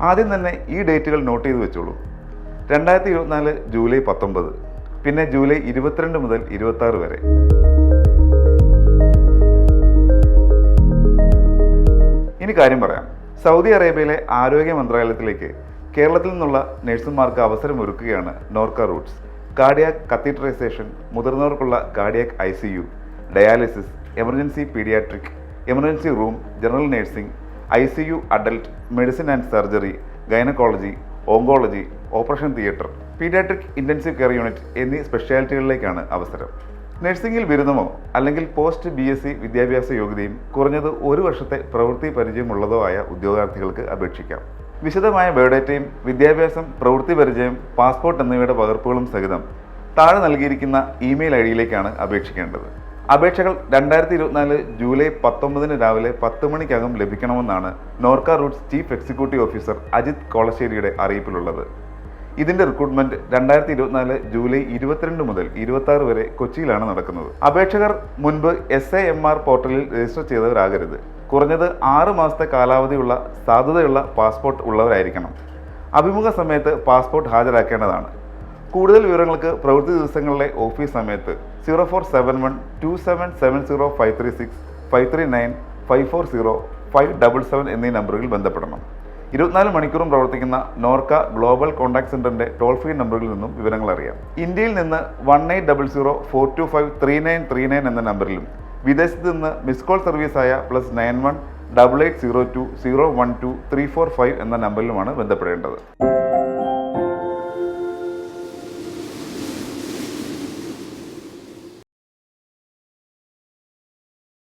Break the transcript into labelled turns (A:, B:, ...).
A: ആദ്യം തന്നെ ഈ ഡേറ്റുകൾ നോട്ട് ചെയ്ത് വെച്ചോളൂ. 2024 ജൂലൈ 19, പിന്നെ ജൂലൈ 22 മുതൽ 26 വരെ. ഇനി കാര്യം പറയാം. സൗദി അറേബ്യയിലെ ആരോഗ്യ മന്ത്രാലയത്തിലേക്ക് കേരളത്തിൽ നിന്നുള്ള നഴ്സുമാർക്ക് അവസരമൊരുക്കുകയാണ് നോർക്ക റൂട്ട്സ്. കാർഡിയാക് കത്തീഡ്രൈസേഷൻ, മുതിർന്നവർക്കുള്ള cardiac ICU, dialysis, emergency paediatric, emergency room, general nursing, ICU adult, medicine and surgery, gynaecology, oncology, operation theatre, paediatric intensive care unit എന്നീ സ്പെഷ്യാലിറ്റികളിലേക്കാണ് അവസരം. നഴ്സിംഗിൽ ബിരുദമോ അല്ലെങ്കിൽ പോസ്റ്റ് BSc വിദ്യാഭ്യാസ യോഗ്യതയും കുറഞ്ഞത് 1 വർഷത്തെ പ്രവൃത്തി പരിചയമുള്ളതോ ആയ ഉദ്യോഗാർത്ഥികൾക്ക് അപേക്ഷിക്കാം. വിശദമായ ബയോഡേറ്റയും വിദ്യാഭ്യാസം, പ്രവൃത്തി പരിചയം, പാസ്പോർട്ട് എന്നിവയുടെ പകർപ്പുകളും സഹിതം താഴെ നൽകിയിരിക്കുന്ന ഇമെയിൽ IDയിലേക്കാണ് അപേക്ഷിക്കേണ്ടത്. അപേക്ഷകൾ 2024 ജൂലൈ 19 രാവിലെ 10 മണിക്കകം ലഭിക്കണമെന്നാണ് NORKA Roots chief executive officer Ajith കോളശ്ശേരിയുടെ അറിയിപ്പിലുള്ളത്. ഇതിന്റെ റിക്രൂട്ട്മെന്റ് 2024 ജൂലൈ 22 മുതൽ 26 വരെ കൊച്ചിയിലാണ് നടക്കുന്നത്. അപേക്ഷകർ മുൻപ് SAMR പോർട്ടലിൽ രജിസ്റ്റർ ചെയ്തവരാകരുത്. കുറഞ്ഞത് 6 മാസത്തെ കാലാവധിയുള്ള സാധുതയുള്ള പാസ്പോർട്ട് ഉള്ളവരായിരിക്കണം. അഭിമുഖ സമയത്ത് പാസ്പോർട്ട് ഹാജരാക്കേണ്ടതാണ്. കൂടുതൽ വിവരങ്ങൾക്ക് പ്രവൃത്തി ദിവസങ്ങളിലെ ഓഫീസ് സമയത്ത് 0471 2770 536, 539 540 577 എന്നീ നമ്പറുകളിൽ ബന്ധപ്പെടണം. 24 മണിക്കൂറും പ്രവർത്തിക്കുന്ന നോർക്ക ഗ്ലോബൽ കോൺടാക്ട് സെന്ററിന്റെ ടോൾ ഫ്രീ നമ്പറുകളിൽ നിന്നും വിവരങ്ങൾ അറിയാം. ഇന്ത്യയിൽ നിന്ന് 1800 425 3939 എന്ന നമ്പറിലും വിദേശത്ത് നിന്ന് മിസ് കോൾ സർവീസായ +91 8802 012 345 എന്ന നമ്പറിലുമാണ് ബന്ധപ്പെടേണ്ടത്.